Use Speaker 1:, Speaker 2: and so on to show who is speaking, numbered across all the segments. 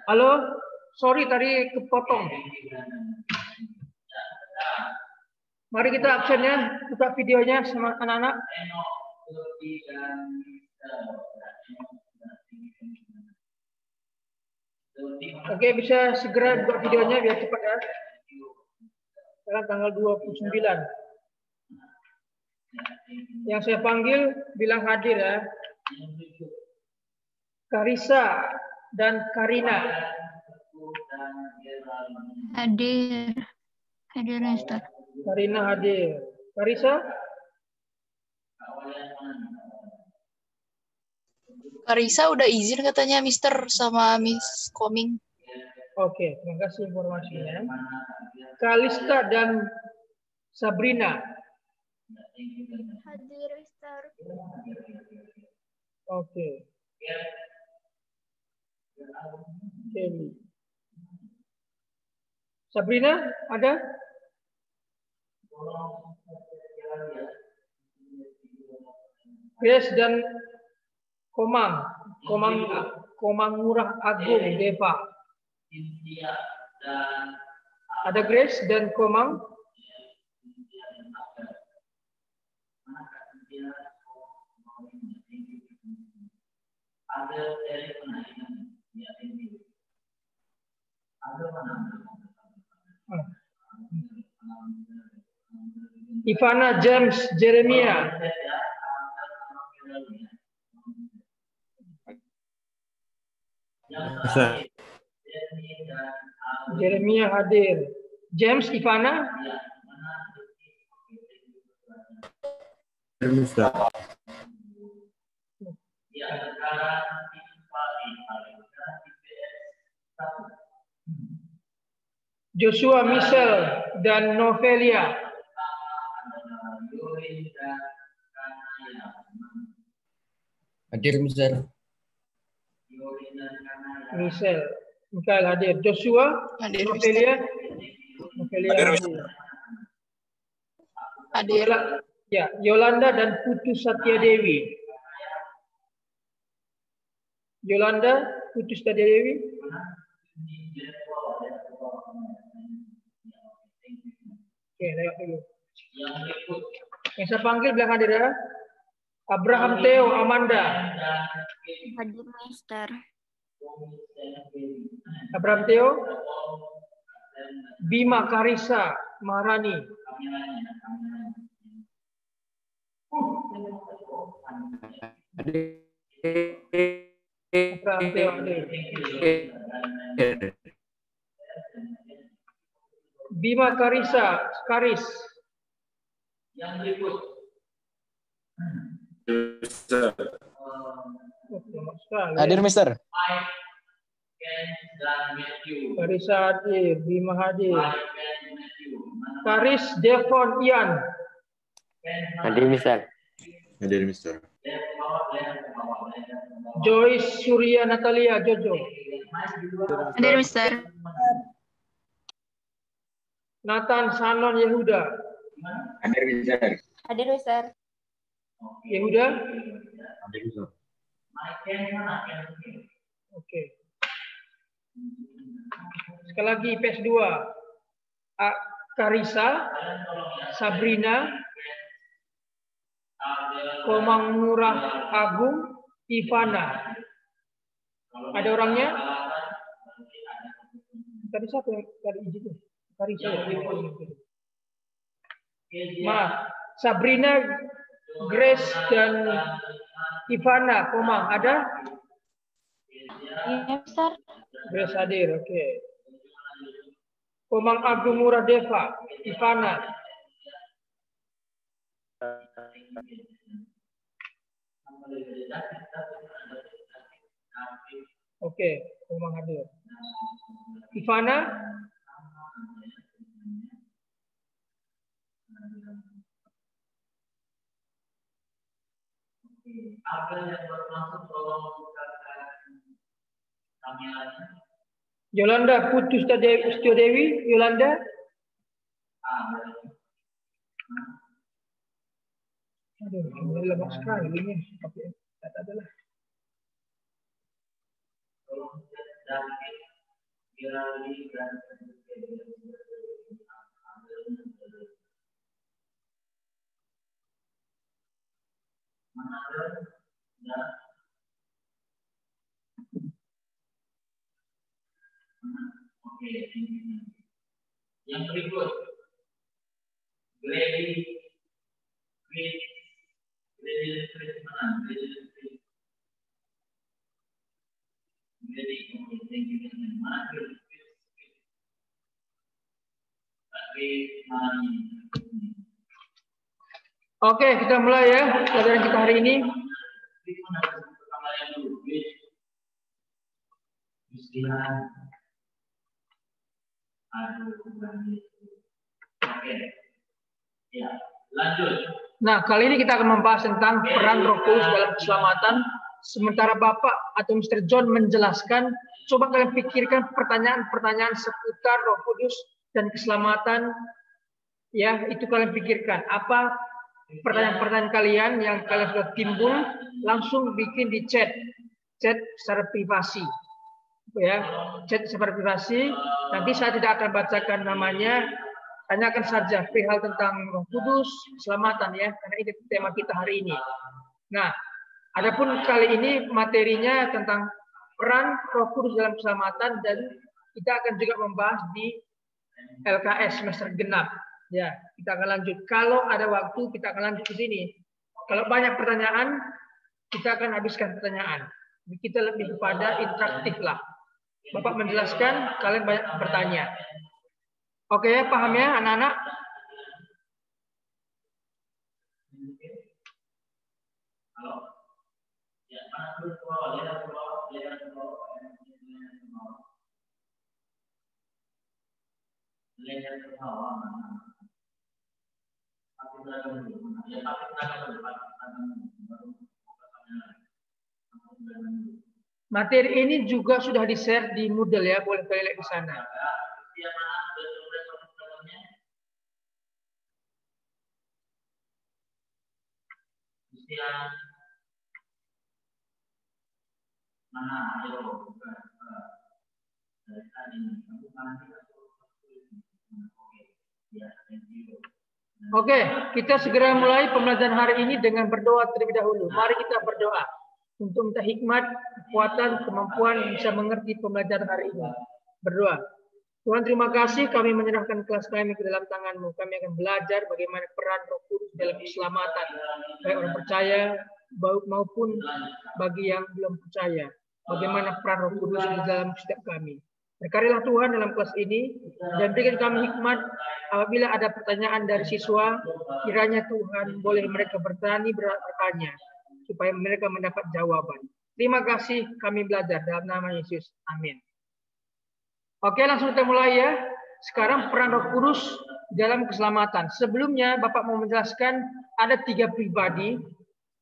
Speaker 1: Halo, sorry tadi kepotong. Mari kita absennya, buka videonya sama anak-anak. Oke, bisa segera buka videonya biar cepat ya. Sekarang tanggal 29. Yang saya panggil bilang hadir ya. Karisa dan Karina.
Speaker 2: Hadir. Hadir, Mister.
Speaker 1: Karina hadir. Karisa?
Speaker 3: Karisa udah izin katanya Mister sama Miss Koming.
Speaker 1: Oke, terima kasih informasinya. Kalista dan Sabrina.
Speaker 2: Hadir, Mister.
Speaker 1: Oke. Kelly. Sabrina ada? Grace dan Komang Murah Agung Deva. Ada Grace dan Komang? Ivana James Jeremia. Jeremia hadir. James Ivana? Joshua Michelle dan Novelia.
Speaker 4: Hadir, Mister.
Speaker 1: Michelle, Mikael hadir. Joshua,
Speaker 3: Hadir,
Speaker 1: Novelia. Novelia hadir.
Speaker 3: Hadir.
Speaker 1: Ya, Yolanda dan Putu Satya Dewi. Yolanda, Putu Satya Dewi. Oke, lewat dulu. Yang saya panggil bilang hadir ya. Abraham Theo Amanda.
Speaker 2: Hadir, Mister.
Speaker 1: Abraham Theo. Bima Karisa Maharani. Abraham Theo hadir. Bima Karisa Karis.
Speaker 4: Hadir, Mister.
Speaker 1: Karisa hadir, Bima hadir. Karis Devon Ian.
Speaker 5: Hadir, Mister.
Speaker 4: Hadir, Mister.
Speaker 1: Joyce Surya Natalia Jojo.
Speaker 2: Hadir, Mister.
Speaker 1: Nathan Sanon Yehuda.
Speaker 5: Hadir, Mister.
Speaker 2: Hadir, Mister.
Speaker 1: Yehuda.
Speaker 4: Hadir, Mister.
Speaker 1: Oke. Sekali lagi PS2. Karisa, Sabrina, Komang Murah Agung, Ivana. Ada orangnya? Tadi siapa yang tadi izin? Karisa. Maaf, Sabrina, Grace dan Ivana Komang ada?
Speaker 2: Iya, Mister.
Speaker 1: Grace hadir, oke. Komang Agung Murah Deva, Ivana. Oke, Komang hadir. Ivana? Yolanda Putu Setio Dewi, Yolanda. Aduh, ini lemah sekali ini. Tapi tidak adalah.
Speaker 6: Oke, yang berikut, Grady
Speaker 1: Oke, kita mulai ya pelajaran kita hari ini.
Speaker 6: Oke, ya, lanjut.
Speaker 1: Nah, kali ini kita akan membahas tentang peran Roh Kudus dalam keselamatan. Sementara Bapak atau Mr. John menjelaskan, coba kalian pikirkan pertanyaan-pertanyaan seputar Roh Kudus dan keselamatan. Ya, itu kalian pikirkan. Apa pertanyaan-pertanyaan kalian yang kalian sudah timbul, langsung bikin di chat secara privasi. Ya, chat secara privasi. Nanti saya tidak akan bacakan namanya. Tanyakan saja perihal tentang Roh Kudus, keselamatan ya, karena ini tema kita hari ini. Nah, adapun kali ini materinya tentang peran Roh Kudus dalam keselamatan dan kita akan juga membahas di LKS semester genap. Ya, kita akan lanjut. Kalau ada waktu kita akan lanjut di sini. Kalau banyak pertanyaan, kita akan habiskan pertanyaan. Kita lebih kepada interaktif lah. Bapak menjelaskan, kalian banyak bertanya. Oke, paham ya anak-anak? Materi ini juga sudah di-share di Moodle ya, boleh kalian lihat di sana. Oke, kita segera mulai pembelajaran hari ini dengan berdoa terlebih dahulu. Mari kita berdoa untuk minta hikmat, kekuatan, kemampuan bisa mengerti pembelajaran hari ini. Berdoa. Tuhan, terima kasih kami menyerahkan kelas kami ke dalam tangan-Mu. Kami akan belajar bagaimana peran Roh Kudus dalam keselamatan, baik orang percaya maupun bagi yang belum percaya. Bagaimana peran Roh Kudus di dalam setiap kami. Berkarilah Tuhan dalam kelas ini dan berikan kami hikmat apabila ada pertanyaan dari siswa, kiranya Tuhan boleh mereka berani bertanya supaya mereka mendapat jawaban. Terima kasih kami belajar dalam nama Yesus. Amin. Oke, langsung kita mulai ya. Sekarang peran Roh Kudus dalam keselamatan. Sebelumnya Bapak mau menjelaskan ada 3 pribadi.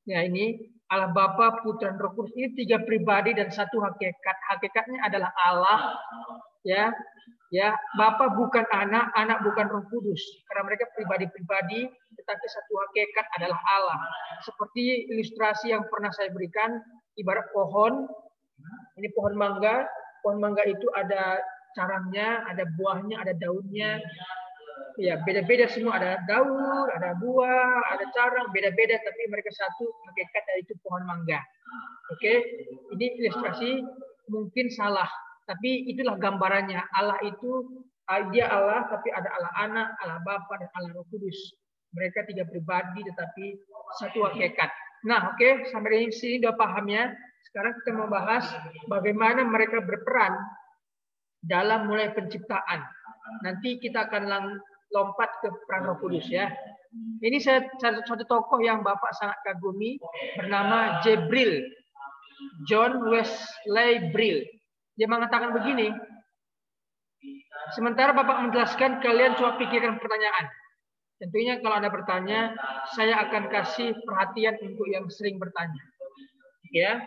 Speaker 1: Ya, ini Allah Bapa, Putra, dan Roh Kudus. Ini 3 pribadi dan 1 hakikat. Hakikatnya adalah Allah. Ya, Bapa bukan anak, anak bukan Roh Kudus. Karena mereka pribadi-pribadi, tetapi 1 hakikat adalah Allah. Seperti ilustrasi yang pernah saya berikan, ibarat pohon. Ini pohon mangga. Pohon mangga itu ada carangnya, ada buahnya, ada daunnya. Ya, beda-beda semua. Ada daun, ada buah, ada carang, beda-beda. Tapi mereka 1 hakikat, yaitu pohon mangga. Oke, ini ilustrasi mungkin salah. Tapi itulah gambarannya. Allah itu, dia Allah, tapi ada Allah Anak, Allah Bapa, dan Allah Roh Kudus. Mereka 3 pribadi, tetapi 1 hakikat. Nah, oke, sampai di sini udah paham ya. Sekarang kita membahas bagaimana mereka berperan dalam mulai penciptaan. Nanti kita akan lompat ke peran Roh Kudus ya. Ini satu tokoh yang Bapak sangat kagumi bernama J. Brill. John Wesley Brill. Dia mengatakan begini. Sementara Bapak menjelaskan, kalian coba pikirkan pertanyaan. Tentunya kalau Anda bertanya, saya akan kasih perhatian untuk yang sering bertanya. Ya.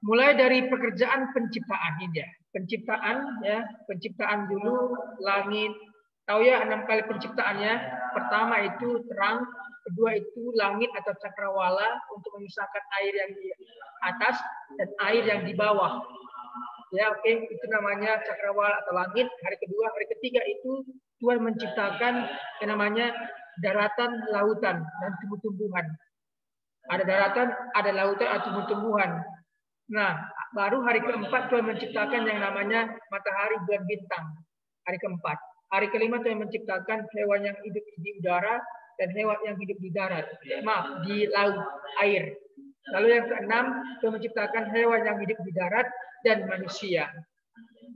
Speaker 1: Mulai dari pekerjaan penciptaan ini ya. Penciptaan ya, penciptaan dulu langit. Tahu ya 6 kali penciptaannya. Pertama itu terang, Kedua itu langit atau cakrawala untuk memisahkan air yang di atas dan air yang di bawah. Ya, oke, itu namanya cakrawala atau langit. Hari kedua, hari ketiga itu Tuhan menciptakan yang namanya daratan, lautan, dan tumbuh-tumbuhan. Ada daratan, ada lautan, ada tumbuh-tumbuhan. Nah, baru hari keempat Tuhan menciptakan yang namanya matahari, bulan, bintang. Hari keempat. Hari kelima Tuhan menciptakan hewan yang hidup di udara dan hewan yang hidup di darat. Maaf, di laut, air. Lalu yang keenam Tuhan menciptakan hewan yang hidup di darat dan manusia.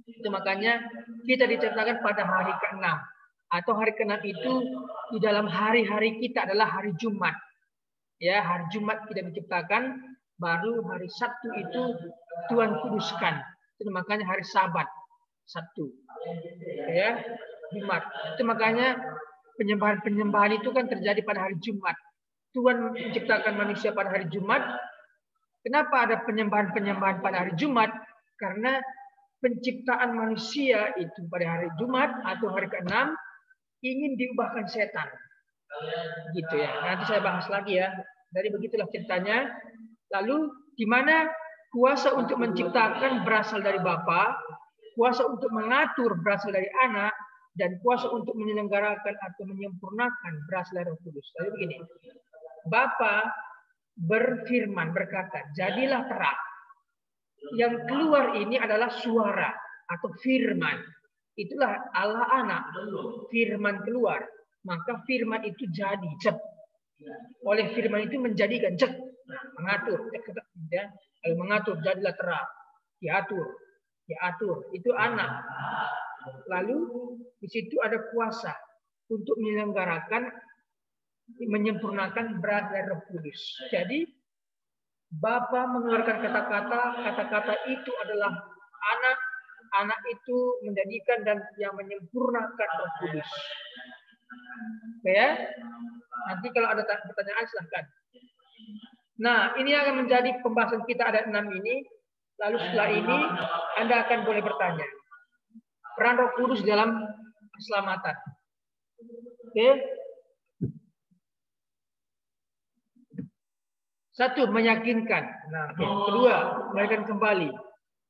Speaker 1: Itu makanya kita diciptakan pada hari keenam. Atau hari keenam itu di dalam hari-hari kita adalah hari Jumat. Ya, hari Jumat kita diciptakan. Baru hari Sabtu itu Tuhan kuduskan. Itu makanya hari Sabat, Sabtu. Ya, Jumat. Itu makanya penyembahan-penyembahan itu kan terjadi pada hari Jumat. Tuhan menciptakan manusia pada hari Jumat. Kenapa ada penyembahan-penyembahan pada hari Jumat? Karena penciptaan manusia itu pada hari Jumat atau hari ke-6 ingin diubahkan setan. Gitu ya. Nanti saya bahas lagi ya. Dari begitulah ceritanya. Lalu di mana kuasa untuk menciptakan berasal dari Bapa, kuasa untuk mengatur berasal dari Anak, dan kuasa untuk menyelenggarakan atau menyempurnakan berasal dari Roh Kudus. Lalu begini, Bapa berfirman berkata, jadilah terang. Yang keluar ini adalah suara atau firman. Itulah Allah Anak, firman keluar. Maka firman itu jadi, cek. Oleh firman itu menjadikan, cek. Mengatur, ya. Lalu mengatur, jadilah terang. Diatur. Itu Anak. Lalu di situ ada kuasa untuk menyelenggarakan, menyempurnakan berat dari Roh Kudus. Jadi Bapa mengeluarkan kata-kata itu adalah Anak itu menjadikan dan yang menyempurnakan Roh Kudus. Oke ya? Nanti kalau ada pertanyaan silahkan. Nah, ini akan menjadi pembahasan kita ada 6 ini. Lalu setelah ini Anda akan boleh bertanya. Peran Roh Kudus dalam keselamatan. Oke. 1, meyakinkan. Nah, kedua, meyakinkan kembali.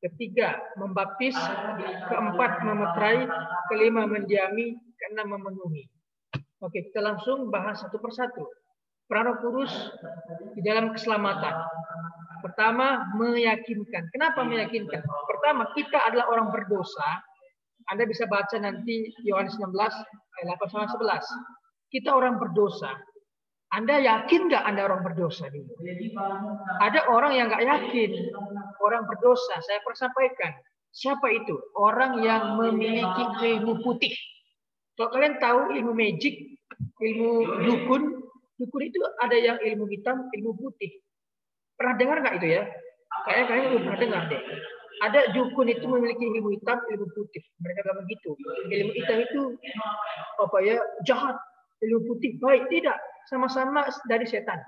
Speaker 1: Ketiga, membaptis. Keempat, memeterai. Kelima, mendiami. Keenam, memenuhi. Oke, kita langsung bahas satu persatu. Peran Roh Kudus di dalam keselamatan. Pertama, meyakinkan. Kenapa meyakinkan? Pertama, kita adalah orang berdosa. Anda bisa baca nanti Yohanes 16 ayat 8-11. Kita orang berdosa. Anda yakin nggak Anda orang berdosa dulu? Ada orang yang nggak yakin orang berdosa. Saya persampaikan. Siapa itu? Orang yang memiliki ilmu putih. Kalau kalian tahu ilmu magic, ilmu dukun itu ada yang ilmu hitam, ilmu putih. Pernah dengar nggak itu ya? Kayaknya kalian belum pernah dengar deh. Ada dukun itu memiliki ilmu hitam, ilmu putih. Mereka bilang begitu. Ilmu hitam itu apa ya? Jahat. Ilmu putih baik. Tidak. Sama-sama dari setan.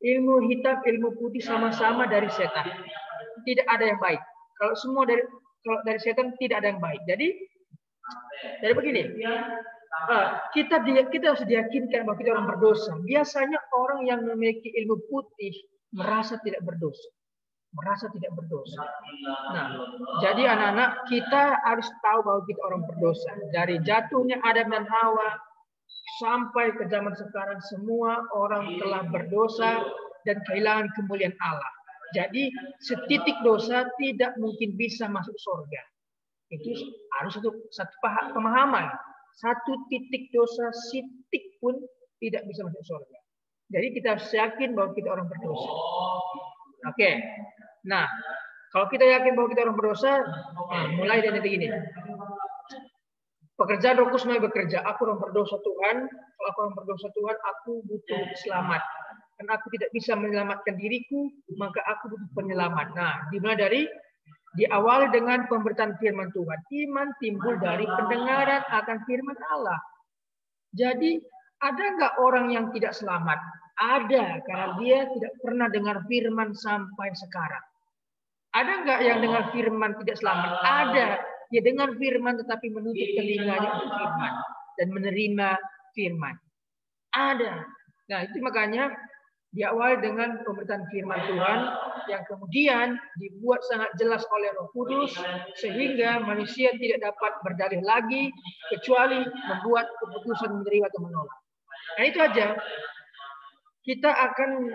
Speaker 1: Ilmu hitam, ilmu putih sama-sama dari setan. Tidak ada yang baik. Kalau dari setan tidak ada yang baik. Jadi begini. Kita harus diyakinkan bahwa kita orang berdosa. Biasanya orang yang memiliki ilmu putih merasa tidak berdosa. Nah, jadi anak-anak kita harus tahu bahwa kita orang berdosa. Dari jatuhnya Adam dan Hawa sampai ke zaman sekarang semua orang telah berdosa dan kehilangan kemuliaan Allah. Jadi setitik dosa tidak mungkin bisa masuk surga. Itu harus satu pemahaman. Satu titik dosa, sitik pun tidak bisa masuk surga. Jadi kita harus yakin bahwa kita orang berdosa. Oke. Nah, kalau kita yakin bahwa kita orang berdosa, mulai dari ini. Pekerjaan Roh Kudus mulai bekerja. Aku orang berdosa Tuhan. Kalau aku orang berdosa Tuhan, aku butuh selamat. Karena aku tidak bisa menyelamatkan diriku, maka aku butuh penyelamat. Nah, dimulai dari diawali dengan pemberitaan firman Tuhan. Iman timbul dari pendengaran akan firman Allah. Jadi, ada nggak orang yang tidak selamat? Ada, karena dia tidak pernah dengar firman sampai sekarang. Ada nggak yang dengar firman tidak selamat? Ada. Dia dengar firman tetapi menutup telinganya untuk firman dan menerima firman. Ada. Nah, itu makanya diawali dengan pemberitaan firman Tuhan yang kemudian dibuat sangat jelas oleh Roh Kudus sehingga manusia tidak dapat berdalih lagi kecuali membuat keputusan menerima atau menolak. Nah, itu aja. Kita akan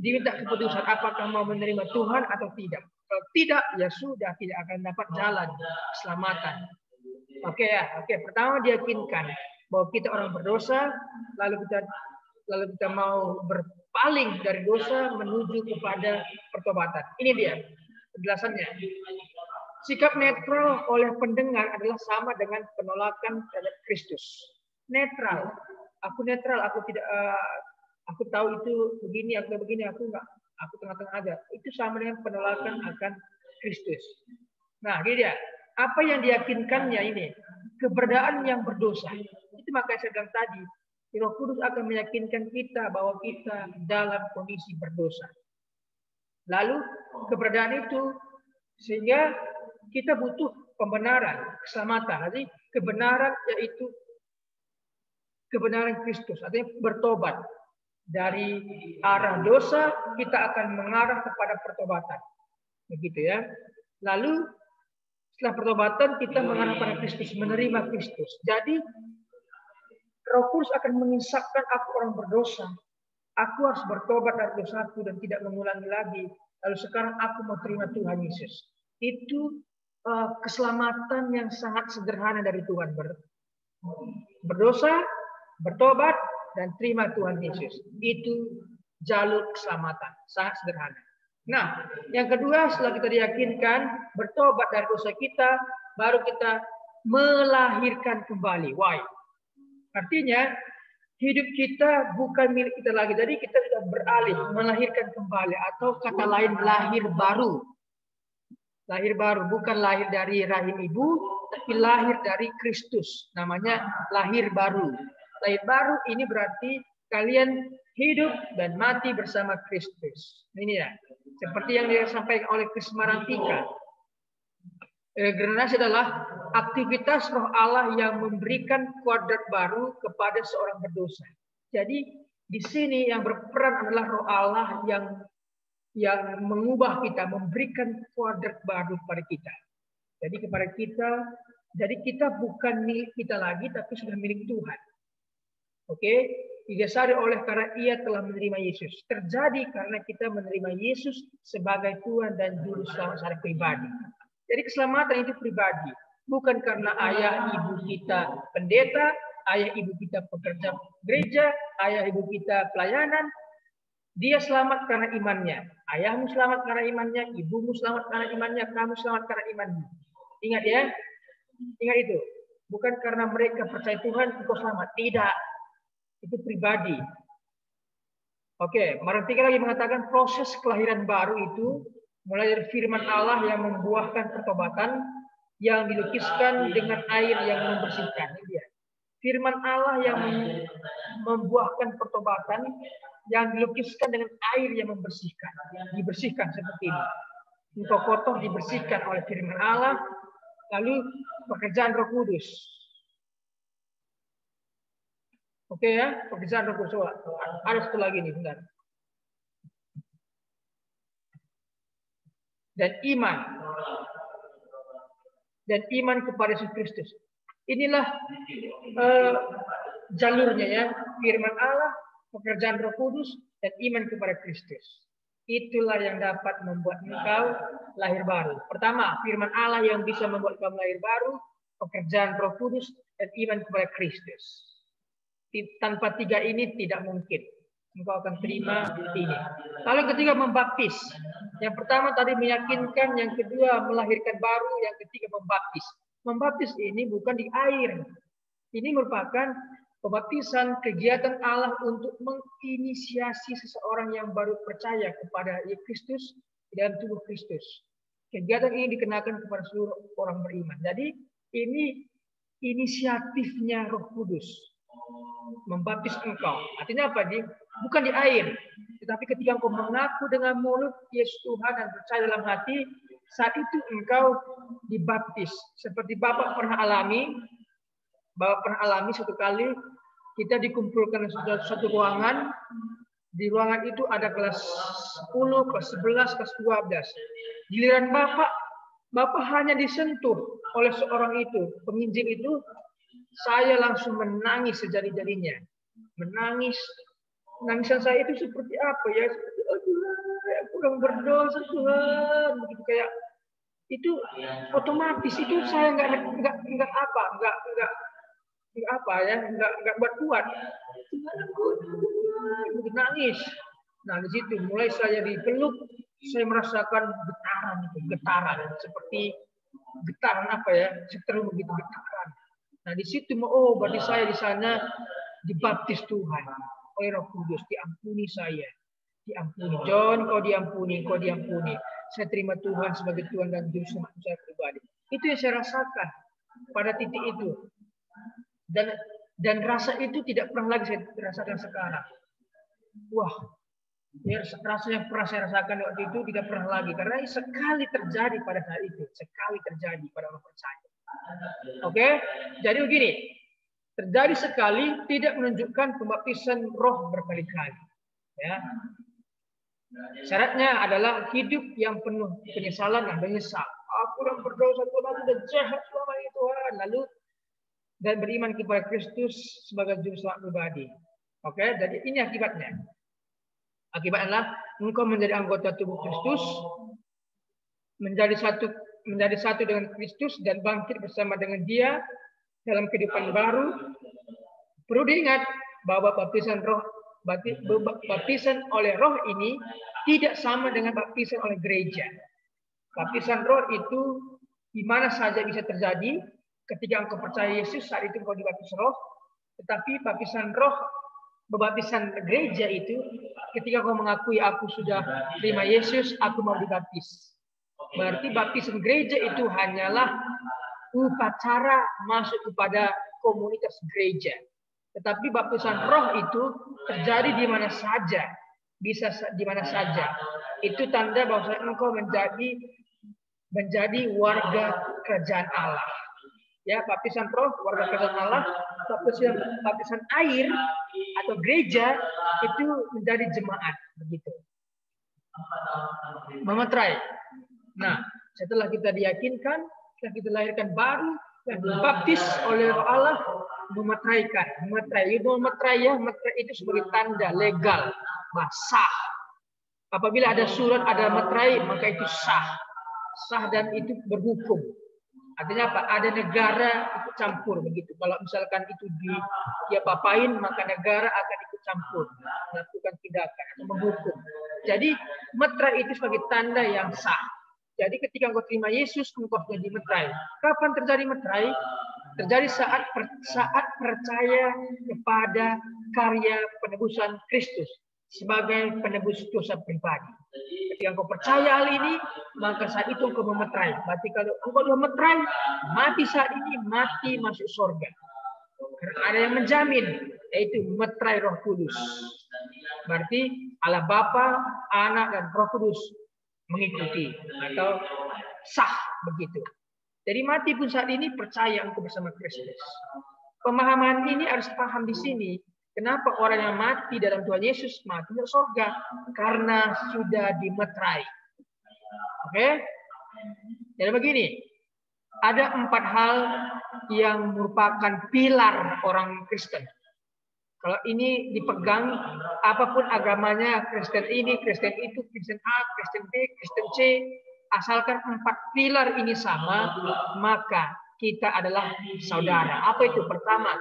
Speaker 1: diminta keputusan apakah mau menerima Tuhan atau tidak. Kalau tidak, ya sudah tidak akan dapat jalan keselamatan. Oke ya, oke. Pertama diyakinkan bahwa kita orang berdosa, lalu kita mau berpaling dari dosa menuju kepada pertobatan. Ini dia penjelasannya. Sikap netral oleh pendengar adalah sama dengan penolakan terhadap Kristus. Netral. Aku netral, aku tidak, aku tahu itu begini, aku begini, aku enggak, aku tengah-tengah aja. Itu sama dengan penolakan akan Kristus. Nah, ini dia. Apa yang diyakinkannya ini? Keberadaan yang berdosa. Itu makanya saya bilang tadi, Roh Kudus akan meyakinkan kita bahwa kita dalam kondisi berdosa. Lalu keberadaan itu sehingga kita butuh pembenaran, keselamatan. Jadi kebenaran yaitu kebenaran Kristus, artinya bertobat. Dari arah dosa kita akan mengarah kepada pertobatan. Begitu ya. Lalu setelah pertobatan kita mengarah pada Kristus, menerima Kristus. Jadi Roh Kudus akan mengisapkan aku orang berdosa. Aku harus bertobat dari dosaku dan tidak mengulangi lagi. Lalu sekarang aku mau terima Tuhan Yesus. Itu keselamatan yang sangat sederhana dari Tuhan. Berdosa, bertobat, dan terima Tuhan Yesus. Itu jalur keselamatan. Sangat sederhana. Nah, yang kedua setelah kita diyakinkan bertobat dari dosa kita, baru kita melahirkan kembali. Why? Artinya hidup kita bukan milik kita lagi. Jadi kita sudah beralih melahirkan kembali atau kata lain lahir baru. Lahir baru bukan lahir dari rahim ibu, tapi lahir dari Kristus. Namanya lahir baru. Lahir baru ini berarti kalian hidup dan mati bersama Kristus. Ini ya. Seperti yang disampaikan oleh Krismarantika. Regenerasi adalah aktivitas Roh Allah yang memberikan kuadrat baru kepada seorang berdosa. Jadi di sini yang berperan adalah Roh Allah yang mengubah kita, memberikan kuadrat baru kepada kita. Jadi kita bukan milik kita lagi, tapi sudah milik Tuhan. Oke, didasari oleh karena ia telah menerima Yesus. Terjadi karena kita menerima Yesus sebagai Tuhan dan Juru Selamat secara pribadi. Jadi keselamatan itu pribadi, bukan karena ayah ibu kita pendeta, ayah ibu kita pekerja gereja, ayah ibu kita pelayanan. Dia selamat karena imannya. Ayahmu selamat karena imannya, ibumu selamat karena imannya, kamu selamat karena imanmu. Ingat ya, ingat itu. Bukan karena mereka percaya Tuhan, engkau selamat. Tidak. Itu pribadi. Oke, Marantika lagi mengatakan proses kelahiran baru itu mulai dari firman Allah yang membuahkan pertobatan yang dilukiskan dengan air yang membersihkan. Ini dia. Firman Allah yang membuahkan pertobatan yang dilukiskan dengan air yang membersihkan. Dibersihkan seperti ini. Engkau kotor dibersihkan oleh firman Allah. Lalu pekerjaan Roh Kudus. Oke ya, pekerjaan Roh Kudus. Ada satu lagi nih, bentar. Dan iman kepada Yesus Kristus. Inilah jalurnya ya, firman Allah, pekerjaan Roh Kudus, dan iman kepada Kristus. Itulah yang dapat membuat engkau lahir baru. Pertama, firman Allah yang bisa membuat kamu lahir baru, pekerjaan Roh Kudus, dan iman kepada Kristus. Tanpa tiga ini tidak mungkin. Engkau akan terima ini. Lalu ketiga membaptis. Yang pertama tadi meyakinkan, yang kedua melahirkan baru, yang ketiga membaptis. Membaptis ini bukan di air. Ini merupakan pembaptisan kegiatan Allah untuk menginisiasi seseorang yang baru percaya kepada Kristus dan tubuh Kristus. Kegiatan ini dikenakan kepada seluruh orang beriman. Jadi ini inisiatifnya Roh Kudus. Membaptis engkau. Artinya apa? Bukan di air. Tetapi ketika engkau mengaku dengan mulut Yesus Tuhan dan percaya dalam hati, saat itu engkau dibaptis. Seperti Bapak pernah alami satu kali kita dikumpulkan di satu ruangan. Di ruangan itu ada kelas 10, kelas 11, kelas 12. Giliran Bapak hanya disentuh oleh seorang itu, penginjil itu, saya langsung menangis sejadi-jadinya. Menangis. Nangisan saya itu seperti apa ya? Seperti, aduh, saya kurang berdosa Tuhan. Begitu kayak itu otomatis itu saya nggak buat. Begitu nangis. Nah di situ mulai saya dipeluk, saya merasakan getaran seperti getaran apa ya, seteru begitu getaran. Nah di situ berarti saya di sana dibaptis Tuhan oleh Roh Kudus, diampuni saya, diampuni. John, kau diampuni. Saya terima Tuhan sebagai Tuhan dan Juru Selamat saya pribadi. Itu yang saya rasakan pada titik itu. Dan rasa itu tidak pernah lagi saya rasakan sekarang. Wah, ya, rasa yang pernah saya rasakan waktu itu tidak pernah lagi. Karena sekali terjadi pada saat itu. Sekali terjadi pada orang percaya. Oke, jadi begini. Terjadi sekali tidak menunjukkan pembaptisan roh berkali-kali. Ya. Syaratnya adalah hidup yang penuh penyesalan dan menyesal. Aku yang berdosa Tuhan, aku sudah jahat selama ini Tuhan. Lalu dan beriman kepada Kristus sebagai juru selamat pribadi. Oke, jadi ini akibatnya. Akibatnya adalah engkau menjadi anggota tubuh Kristus, menjadi satu dengan Kristus dan bangkit bersama dengan Dia dalam kehidupan baru. Perlu diingat bahwa baptisan oleh Roh ini tidak sama dengan baptisan oleh gereja. Baptisan Roh itu di mana saja bisa terjadi. Ketika engkau percaya Yesus, saat itu engkau dibaptis Roh. Tetapi baptisan Roh, baptisan gereja itu ketika engkau mengakui aku sudah terima Yesus, aku mau dibaptis. Berarti baptisan gereja itu hanyalah upacara masuk kepada komunitas gereja. Tetapi baptisan Roh itu terjadi di mana saja, bisa di mana saja. Itu tanda bahwa engkau menjadi warga kerajaan Allah. Ya, baptisan Roh, warga kerajaan Allah. Baptisan air atau gereja itu menjadi jemaat, begitu. Memeterai. Nah, setelah kita diyakinkan, setelah kita lahirkan baru, dan dibaptis oleh Roh Allah, memeteraikan. Memeterai itu sebagai tanda legal, sah. Apabila ada surat, ada meterai, maka itu sah. Sah dan itu berhukum. Artinya apa? Ada negara ikut campur begitu. Kalau misalkan itu dia papain, maka negara akan ikut campur, melakukan tindakan atau menghukum. Jadi meterai itu sebagai tanda yang sah. Jadi ketika engkau terima Yesus, engkau sudah dimeterai. Kapan terjadi meterai? Terjadi saat percaya kepada karya penebusan Kristus sebagai penebus dosa pribadi. Ketika engkau percaya hal ini, maka saat itu engkau memeterai. Berarti kalau engkau sudah meterai, mati saat ini, mati masuk surga. Karena ada yang menjamin, yaitu meterai Roh Kudus. Berarti Allah Bapa, Anak, dan Roh Kudus mengikuti atau sah begitu. Jadi mati pun saat ini percaya engkau bersama Kristus. Pemahaman ini harus paham di sini. Kenapa orang yang mati dalam Tuhan Yesus mati di surga? Karena sudah dimeterai. Oke? Jadi begini, ada 4 hal yang merupakan pilar orang Kristen. Kalau ini dipegang, apapun agamanya, Kristen ini, Kristen itu, Kristen A, Kristen B, Kristen C, asalkan 4 pilar ini sama, maka kita adalah saudara. Apa itu? Pertama,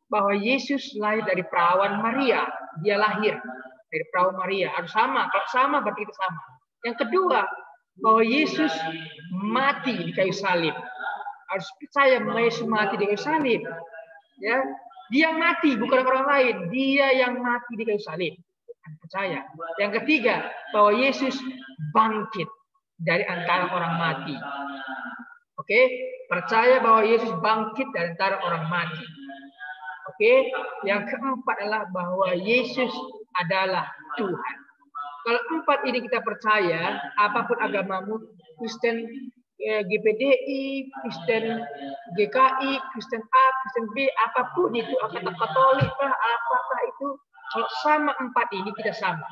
Speaker 1: bahwa Yesus lahir dari perawan Maria. Dia lahir dari perawan Maria. Harus sama. Kalau sama, berarti kita sama. Yang kedua, bahwa Yesus mati di kayu salib. Harus percaya bahwa Yesus mati di kayu salib. Ya, dia mati, bukan orang lain. Dia yang mati di kayu salib. Percaya. Yang ketiga, bahwa Yesus bangkit dari antara orang mati. Oke, percaya bahwa Yesus bangkit dari antara orang mati. Oke, yang keempat adalah bahwa Yesus adalah Tuhan. Kalau 4 ini kita percaya, apapun agamamu, Kristen GPDI, Kristen GKI, Kristen A, Kristen B, apapun itu, kata Katolik lah, apakah itu, kalau sama empat ini kita sama.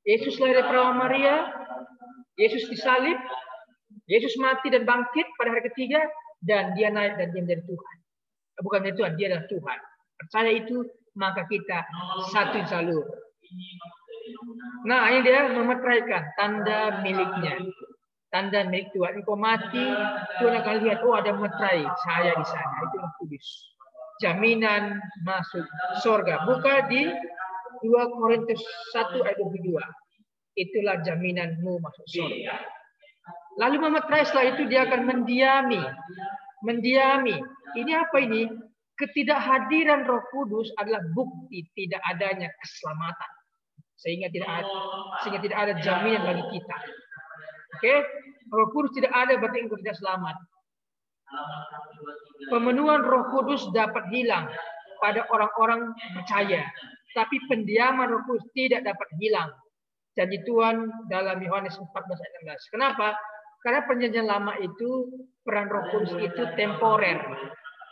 Speaker 1: Yesus lahir dari perawan Maria, Yesus disalib, Yesus mati dan bangkit pada hari ketiga, dan dia naik dan dia menjadi Tuhan. Bukan dari Tuhan, dia adalah Tuhan. Percaya itu, maka kita satu jalur. Nah, ini dia memeteraikan tanda miliknya. Tanda milik Tuhan. Engkau mati, Tuhan akan lihat, oh ada meterai saya di sana. Itu Roh Kudus. Jaminan masuk surga. Buka di 2 Korintus 1 ayat 22. Itulah jaminanmu masuk surga. Lalu memeterai, setelah itu dia akan mendiami. Mendiami. Ini apa ini? Ketidakhadiran Roh Kudus adalah bukti tidak adanya keselamatan. Sehingga tidak ada jaminan bagi kita. Oke, Roh Kudus tidak ada berarti engkau tidak selamat. Pemenuhan Roh Kudus dapat hilang pada orang-orang percaya, tapi pendiaman Roh Kudus tidak dapat hilang. Janji Tuhan dalam Yohanes 14 ayat 16. Kenapa? Karena perjanjian lama itu peran Roh Kudus itu temporer.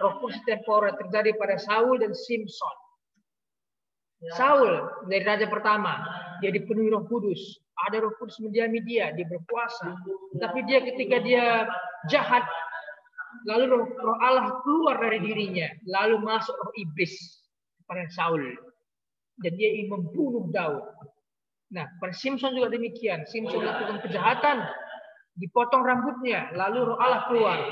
Speaker 1: Roh Kudus temporer terjadi pada Saul dan Simson. Saul dari raja pertama, dia dipenuhi Roh Kudus. Ada Roh Kudus mendiami dia berkuasa. Tapi dia ketika dia jahat, lalu roh Allah keluar dari dirinya, lalu masuk roh iblis pada Saul. Dan dia ingin membunuh Daud. Nah, pada Simson juga demikian. Simson melakukan kejahatan, dipotong rambutnya, lalu roh Allah keluar.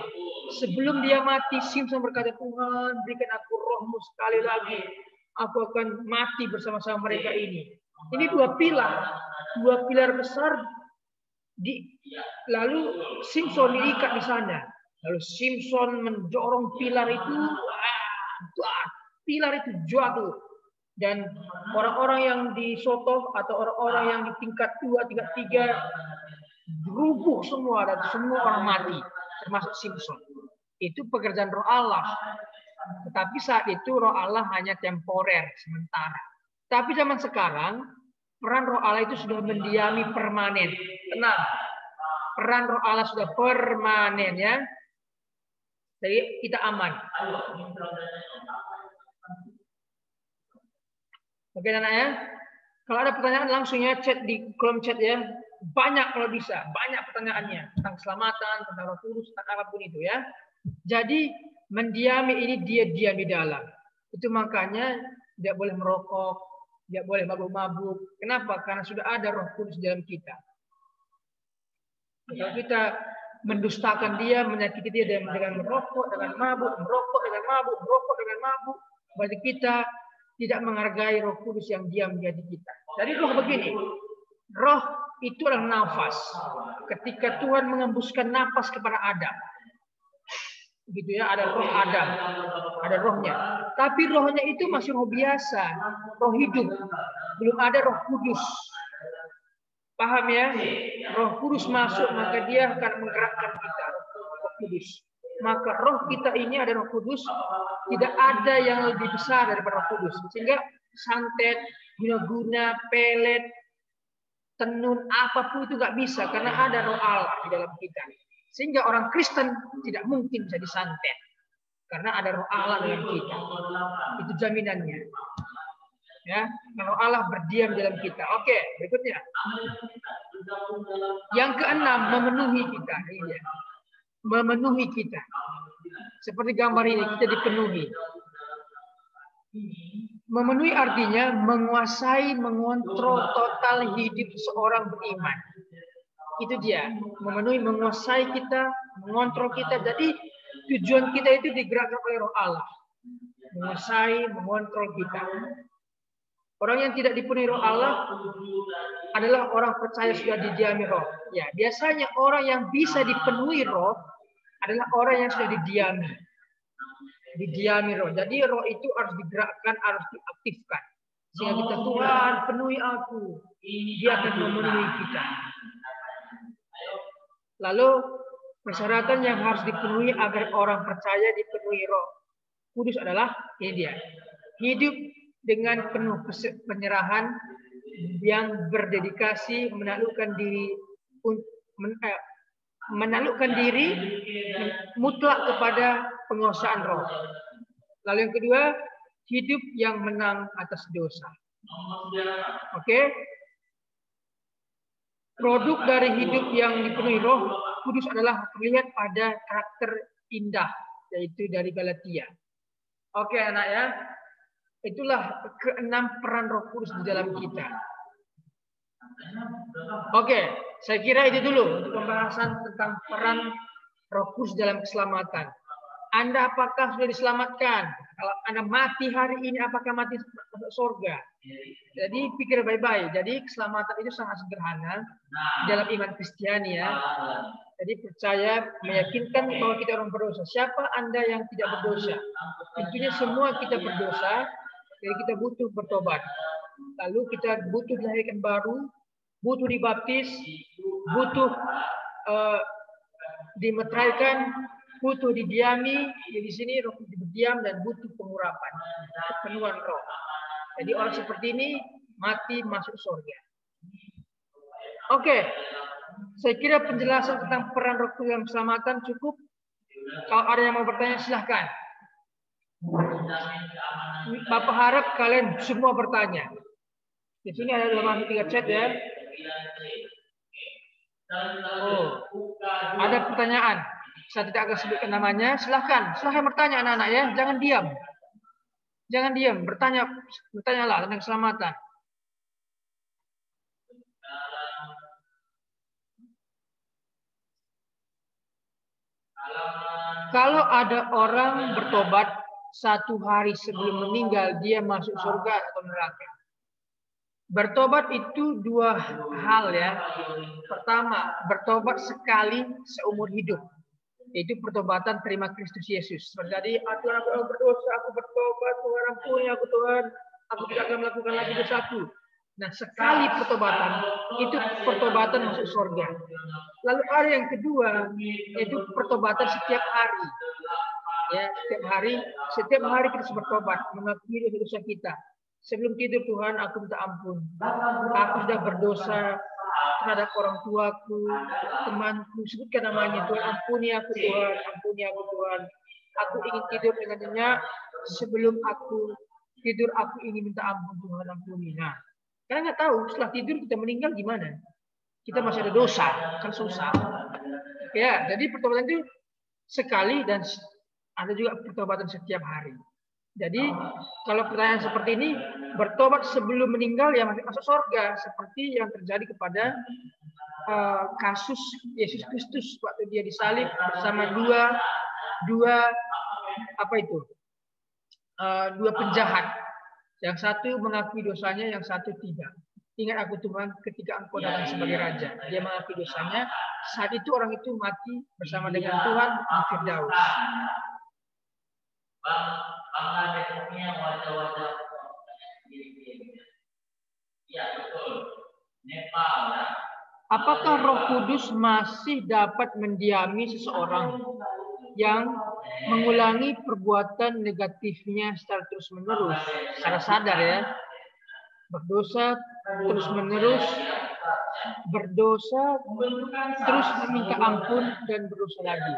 Speaker 1: Sebelum dia mati, Simson berkata, Tuhan, berikan aku rohmu sekali lagi. Aku akan mati bersama-sama mereka ini. Ini dua pilar besar. Lalu Simson diikat di sana. Lalu Simson mendorong pilar itu. Pilar itu jatuh. Dan orang-orang yang di Sotoh atau orang-orang yang di tingkat 2, tingkat 3 rubuh semua dan semua orang mati, termasuk Simson. Itu pekerjaan Roh Allah. Tetapi saat itu Roh Allah hanya temporer, sementara. Tapi zaman sekarang peran Roh Allah itu sudah mendiami permanen. Tenang, peran Roh Allah sudah permanen ya. Jadi kita aman. Oke anak-anak, kalau ada pertanyaan langsung ya chat di kolom chat ya. Banyak kalau bisa, banyak pertanyaannya tentang keselamatan, tentang Roh Kudus, tentang apapun itu ya. Jadi mendiami ini dia diam di dalam. Itu makanya tidak boleh merokok, tidak boleh mabuk-mabuk. Kenapa? Karena sudah ada Roh Kudus dalam kita. Kalau kita mendustakan dia, menyakiti dia dengan merokok, dengan mabuk, merokok dengan mabuk, merokok dengan mabuk, berarti kita tidak menghargai Roh Kudus yang diam di hati kita. Jadi roh begini, roh itu adalah nafas. Ketika Tuhan mengembuskan nafas kepada Adam, gitu ya, ada roh Adam, ada rohnya. Tapi rohnya itu masih roh biasa, roh hidup, belum ada Roh Kudus. Paham ya? Roh Kudus masuk, maka dia akan menggerakkan kita. Roh Kudus. Maka roh kita ini ada Roh Kudus, tidak ada yang lebih besar daripada Roh Kudus. Sehingga santet, guna-guna, pelet, tenun, apapun itu nggak bisa karena ada Roh Allah di dalam kita. Sehingga orang Kristen tidak mungkin jadi santet karena ada Roh Allah dalam kita. Itu jaminannya. Ya, Roh Allah berdiam dalam kita. Oke, berikutnya. Yang keenam, memenuhi kita. Ini ya. Memenuhi kita. Seperti gambar ini, kita dipenuhi. Memenuhi artinya menguasai, mengontrol total hidup seorang beriman. Itu dia, memenuhi, menguasai kita, mengontrol kita. Jadi tujuan kita itu digerakkan oleh Roh Allah. Menguasai, mengontrol kita. Orang yang tidak dipenuhi Roh Allah adalah orang percaya sudah didiami Roh. Ya, biasanya orang yang bisa dipenuhi Roh adalah orang yang sudah didiami. Didiami Roh. Jadi Roh itu harus digerakkan, harus diaktifkan. Sehingga kita, Tuhan penuhi aku. Dia akan memenuhi kita. Lalu persyaratan yang harus dipenuhi agar orang percaya dipenuhi Roh Kudus adalah ini dia. Hidup dengan penuh penyerahan, yang berdedikasi, menaklukkan diri mutlak kepada penguasaan Roh. Lalu yang kedua, hidup yang menang atas dosa. Oke? Produk dari hidup yang dipenuhi Roh Kudus adalah terlihat pada karakter indah, yaitu dari Galatia. Oke, anak ya. Itulah keenam peran Roh Kudus di dalam kita. Oke, saya kira itu dulu untuk pembahasan tentang peran Roh Kudus dalam keselamatan. Anda apakah sudah diselamatkan? Kalau Anda mati hari ini, apakah mati masuk surga? Jadi pikir baik-baik. Jadi keselamatan itu sangat sederhana dalam iman Kristiani ya. Jadi percaya, meyakinkan bahwa kita orang berdosa. Siapa Anda yang tidak berdosa? Intinya semua kita berdosa. Jadi kita butuh bertobat. Lalu kita butuh dilahirkan baru, butuh dibaptis, butuh dimeteraikan, butuh didiami. Di sini Roh berdiam dan butuh pengurapan, penuhan Roh. Jadi orang seperti ini mati masuk surga. Oke, saya kira penjelasan tentang peran Roh Kudus dalam keselamatan cukup. Kalau ada yang mau bertanya silahkan. Bapak harap kalian semua bertanya. Di sini ada 3 chat ya. Oh, ada pertanyaan. Saya tidak akan sebutkan namanya. Silahkan bertanya anak-anak ya. Jangan diam. Jangan diam. Bertanyalah tentang keselamatan. Kalau ada orang bertobat 1 hari sebelum meninggal, dia masuk surga atau neraka. Bertobat itu 2 hal ya. Pertama, bertobat sekali seumur hidup. Itu pertobatan terima Kristus Yesus. Seperti Tuhan, aku berdosa, aku bertobat, Tuhan ampuni aku Tuhan, aku tidak akan melakukan lagi dosaku. Nah, sekali pertobatan, itu pertobatan masuk surga. Lalu ada yang kedua, yaitu pertobatan setiap hari. Ya, setiap hari kita harus bertobat, mengakui dosa kita. Sebelum tidur, Tuhan, aku minta ampun. Aku sudah berdosa terhadap orang tuaku, temanku, sebutkan namanya. Tuhan, ampuni aku Tuhan, ampuni aku Tuhan. Aku ingin tidur dengan nyenyak. Sebelum aku tidur, aku ingin minta ampun Tuhan, ampuni. Nah, karena nggak tahu setelah tidur kita meninggal gimana. Kita masih ada dosa, kan susah. Ya, jadi pertobatan itu sekali dan ada juga pertobatan setiap hari. Jadi kalau pertanyaan seperti ini, bertobat sebelum meninggal ya masih masuk surga, seperti yang terjadi kepada kasus Yesus Kristus waktu dia disalib bersama dua penjahat. Yang satu mengakui dosanya, yang satu tidak. Ingat aku Tuhan ketika Engkau datang sebagai Raja. Dia mengakui dosanya. Saat itu orang itu mati bersama dengan Tuhan di Firdaus. Apakah Roh Kudus masih dapat mendiami seseorang yang mengulangi perbuatan negatifnya secara terus-menerus, secara sadar ya, berdosa terus-menerus, berdosa terus meminta ampun dan berdosa lagi?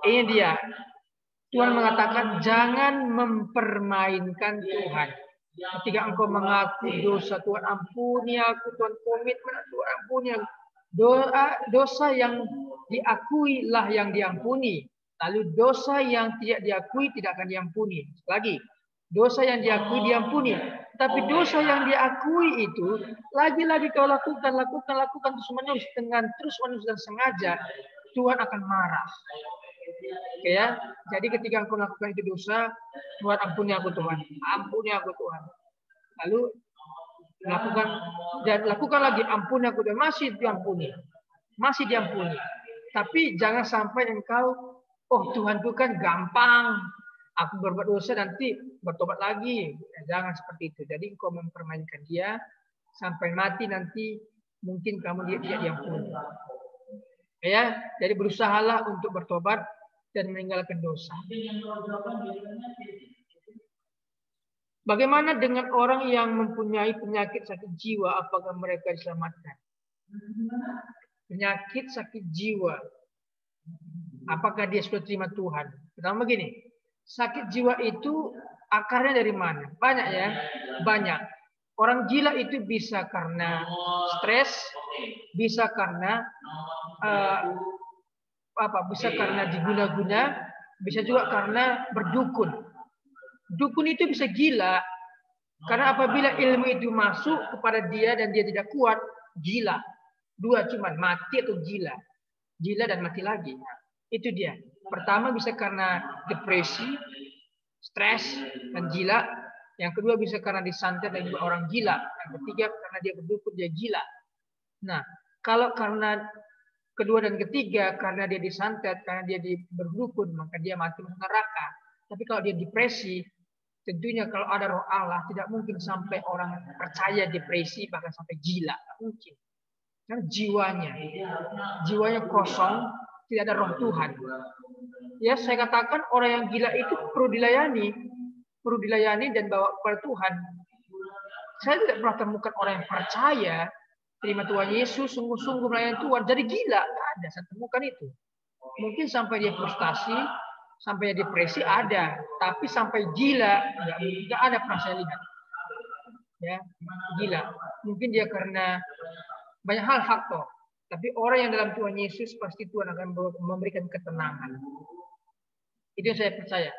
Speaker 1: Ini dia. Tuhan mengatakan jangan mempermainkan Tuhan. Ketika engkau mengaku dosa, Tuhan ampuni aku, Tuhan komitmen, Tuhan ampuni aku. Dosa yang diakui lah yang diampuni. Lalu dosa yang tidak diakui tidak akan diampuni. Lagi, dosa yang diakui diampuni. Tapi dosa yang diakui itu lagi-lagi kau lakukan terus-menerus dengan terus-menerus dan sengaja, Tuhan akan marah. Oke ya, jadi ketika engkau melakukan itu dosa, Tuhan ampuni aku Tuhan, ampuni aku Tuhan. Lalu lakukan lagi, ampuni aku Tuhan, masih diampuni. Tapi jangan sampai engkau, oh Tuhan itu kan gampang, aku berbuat dosa nanti bertobat lagi. Jangan seperti itu. Jadi engkau mempermainkan dia sampai mati nanti mungkin kamu tidak diampuni. Ya, jadi berusahalah untuk bertobat dan meninggalkan dosa. Bagaimana dengan orang yang mempunyai penyakit sakit jiwa? Apakah mereka diselamatkan? Penyakit sakit jiwa. Apakah dia sudah terima Tuhan? Pertama begini, sakit jiwa itu akarnya dari mana? Banyak ya, banyak. Orang gila itu bisa karena stres, bisa karena bisa karena diguna-guna, bisa juga karena berdukun. Dukun itu bisa gila karena apabila ilmu itu masuk kepada dia dan dia tidak kuat, gila. Dua cuman, mati atau gila. Gila dan mati lagi. Nah, itu dia. Pertama bisa karena depresi, stres, dan gila. Yang kedua bisa karena disantet dan juga orang gila. Yang ketiga karena dia berdukun, dia gila. Nah, kalau karena kedua dan ketiga, karena dia disantet, karena dia berdukun, maka dia mati masuk neraka. Tapi kalau dia depresi, tentunya kalau ada roh Allah, tidak mungkin sampai orang percaya depresi, bahkan sampai gila. Tidak mungkin. Karena jiwanya kosong, tidak ada roh Tuhan. Ya, saya katakan orang yang gila itu perlu dilayani dan bawa kepada Tuhan. Saya tidak pernah temukan orang yang percaya terima Tuhan Yesus, sungguh-sungguh melayani Tuhan, jadi gila. Tidak ada, saya temukan itu. Mungkin sampai dia frustasi, sampai dia depresi ada, tapi sampai gila nggak ada pernah saya lihat. Ya, gila. Mungkin dia karena banyak hal faktor. Tapi orang yang dalam Tuhan Yesus pasti Tuhan akan memberikan ketenangan. Itu yang saya percaya.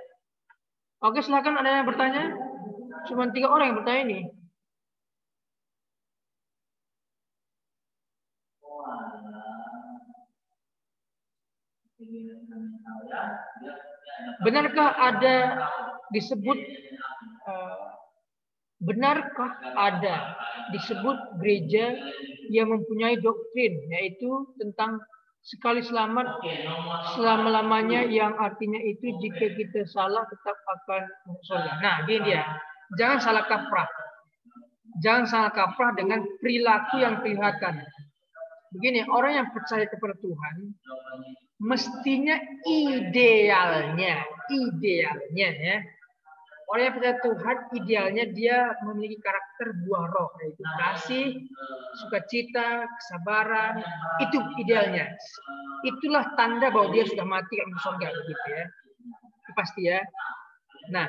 Speaker 1: Oke, silakan ada yang bertanya. Cuma 3 orang yang bertanya ini. Benarkah ada disebut gereja yang mempunyai doktrin, yaitu tentang sekali selamat selama-lamanya, yang artinya itu jika kita salah tetap akan masuk surga. Nah, ini dia. Jangan salah kaprah. Jangan salah kaprah dengan perilaku yang kelihatan. Begini, orang yang percaya kepada Tuhan mestinya idealnya ya. Orang yang percaya Tuhan idealnya dia memiliki karakter buah roh, yaitu kasih, sukacita, kesabaran. Itu idealnya. Itulah tanda bahwa dia sudah mati dalam surga, begitu ya. Itu pasti ya. Nah,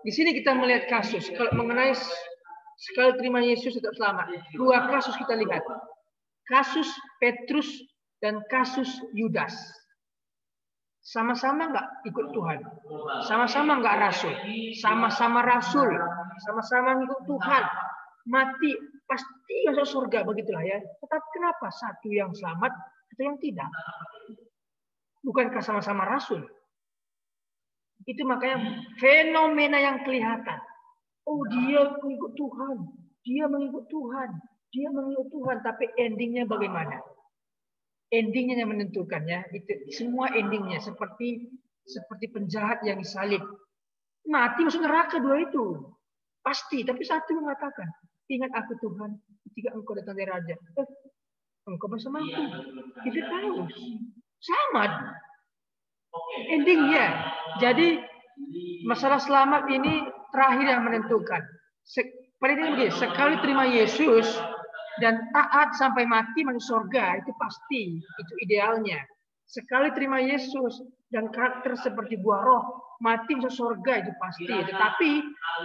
Speaker 1: di sini kita melihat kasus kalau mengenai sekali terima Yesus tetap selamat. 2 kasus kita lihat. Kasus Petrus dan kasus Yudas. Sama-sama nggak ikut Tuhan, sama-sama nggak rasul, sama-sama rasul, sama-sama ikut Tuhan, mati pasti masuk surga, begitulah ya. Tetapi kenapa satu yang selamat, satu yang tidak? Bukankah sama-sama rasul? Itu makanya fenomena yang kelihatan. Oh, dia mengikut Tuhan, dia mengikut Tuhan, dia mengikut Tuhan, tapi endingnya bagaimana? Endingnya yang menentukannya, itu semua endingnya seperti penjahat yang disalib. Mati masuk neraka 2 itu. Pasti, tapi satu mengatakan, ingat aku Tuhan, ketika engkau datang dari raja. Engkau bersamaku. Kita tahu. Selamat. Endingnya. Jadi, masalah selamat ini terakhir yang menentukan. Pada ini begini, sekali terima Yesus, dan taat sampai mati masuk surga, itu pasti, itu idealnya. Sekali terima Yesus dan karakter seperti buah roh, mati masuk surga, itu pasti. Tetapi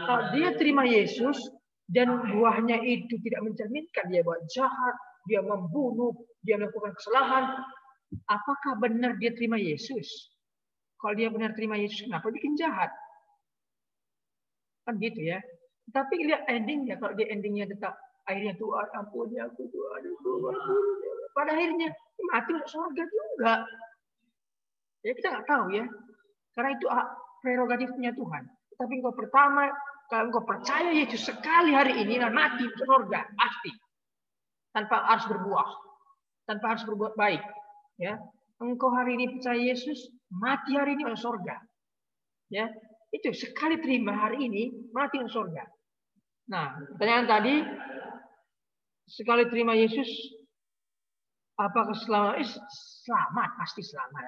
Speaker 1: kalau dia terima Yesus dan buahnya itu tidak mencerminkan dia buat jahat, dia membunuh, dia melakukan kesalahan, apakah benar dia terima Yesus? Kalau dia benar terima Yesus, kenapa bikin jahat? Kan gitu ya. Tapi lihat endingnya, kalau dia endingnya tetap akhirnya Tuhan ampuni aku, Tuhan ampuni. Pada akhirnya mati masuk surga juga. Ya kita nggak tahu ya. Karena itu prerogatifnya Tuhan. Tapi engkau pertama, kalau engkau percaya Yesus sekali hari ini, dan mati masuk surga pasti. Tanpa harus berbuah, tanpa harus berbuat baik. Ya, engkau hari ini percaya Yesus, mati hari ini masuk surga. Ya, itu sekali terima hari ini, mati masuk surga. Nah, pertanyaan tadi. Sekali terima Yesus, apakah selamat? Selamat, pasti selamat.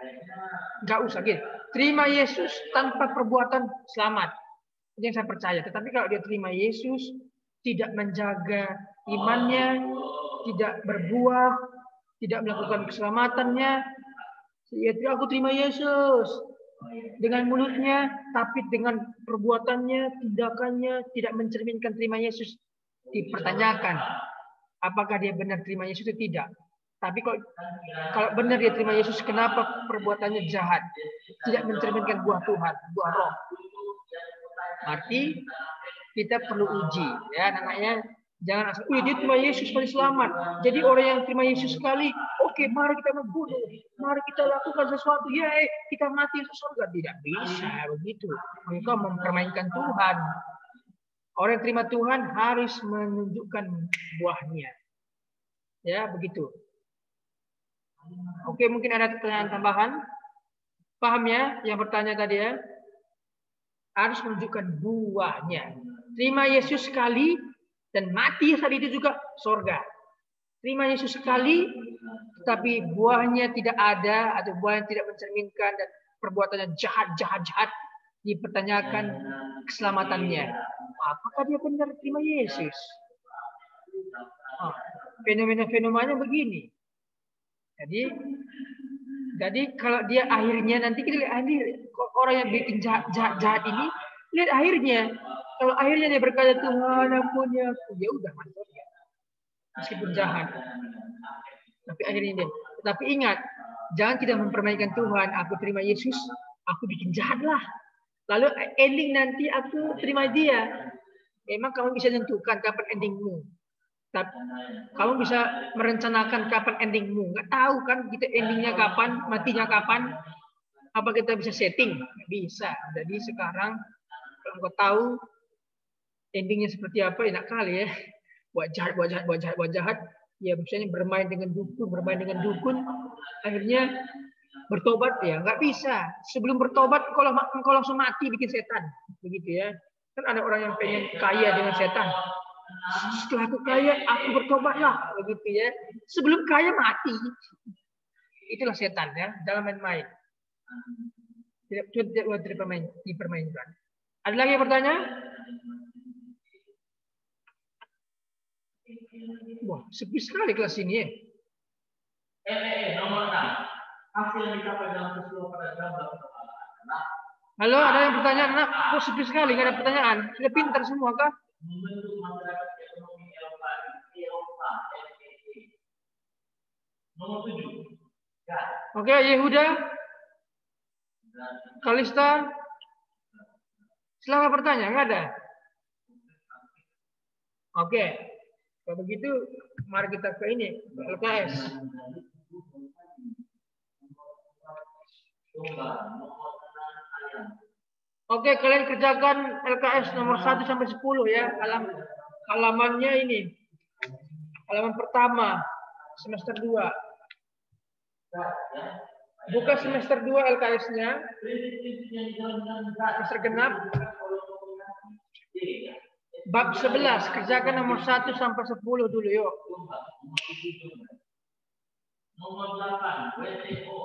Speaker 1: Enggak usah gitu. Terima Yesus tanpa perbuatan selamat. Itu yang saya percaya. Tetapi kalau dia terima Yesus, tidak menjaga imannya, tidak berbuah, tidak melakukan keselamatannya, ya aku terima Yesus, dengan mulutnya, tapi dengan perbuatannya, tindakannya tidak mencerminkan terima Yesus, dipertanyakan apakah dia benar terima Yesus atau tidak. Tapi kalau benar dia terima Yesus, kenapa perbuatannya jahat, tidak mencerminkan buah Tuhan, buah Roh. Arti kita perlu uji, ya anaknya. Jangan asal, dia terima Yesus sekali selamat. Jadi orang yang terima Yesus sekali, oke, mari kita membunuh, mari kita lakukan sesuatu, kita mati ke surga. Tidak bisa begitu. Engkau mempermainkan Tuhan. Orang yang terima Tuhan harus menunjukkan buahnya. Ya, begitu. Oke, mungkin ada pertanyaan tambahan. Paham ya yang bertanya tadi ya? Harus menunjukkan buahnya. Terima Yesus sekali dan mati saat itu juga surga. Terima Yesus sekali, tapi buahnya tidak ada atau buahnya tidak mencerminkan dan perbuatannya jahat, dipertanyakan keselamatannya. Apakah dia benar terima Yesus? Fenomena-fenomanya begini. Jadi kalau dia akhirnya nanti kita lihat orang yang bikin jahat ini, lihat akhirnya. Kalau akhirnya dia berkata Tuhan ampuni aku, ya udah masuk ya. Meskipun jahat. Tapi akhirnya dia. Tapi ingat, jangan kita mempermainkan Tuhan. Aku terima Yesus, aku bikin jahat lah. Lalu ending nanti aku terima dia. Memang kamu bisa tentukan kapan endingmu. Tapi kamu bisa merencanakan kapan endingmu. Nggak tahu kan kita endingnya kapan, matinya kapan. Apa kita bisa setting? Nggak bisa. Jadi sekarang kalau engkau tahu endingnya seperti apa, enak kali ya. Buat jahat. Ya misalnya bermain dengan dukun, akhirnya bertobat ya nggak bisa. Sebelum bertobat engkau langsung mati bikin setan, begitu ya. Kan ada orang yang pengen kaya dengan setan. Setelah aku kaya, aku bertobatlah, begitu ya. Sebelum kaya mati. Itulah setan ya, dalam main-main. Tidak dipermainkan. Ada lagi yang bertanya? Wah, sepi sekali kelas ini ya.
Speaker 6: Nomor 6. Hasil yang dicapai dalam peristiwa pada gambar.
Speaker 1: Halo, ada yang bertanya? Nak, kok sepi sekali, nggak ada pertanyaan? Sudah pintar semua kah?
Speaker 6: Membentuk masyarakat ekonomi Eropa. Nomor 7.
Speaker 1: Oke, Yehuda, Kalista, silakan bertanya, nggak ada? Oke, kalau begitu mari kita ke ini, ke LKS. Oke, kalian kerjakan LKS nomor 1 sampai 10 ya. Halamannya ini. Halaman pertama, semester 2. Buka semester 2 LKS-nya. Semester genap. Bab 11, kerjakan nomor 1 sampai 10 dulu yuk.
Speaker 6: Nomor 8, WTO.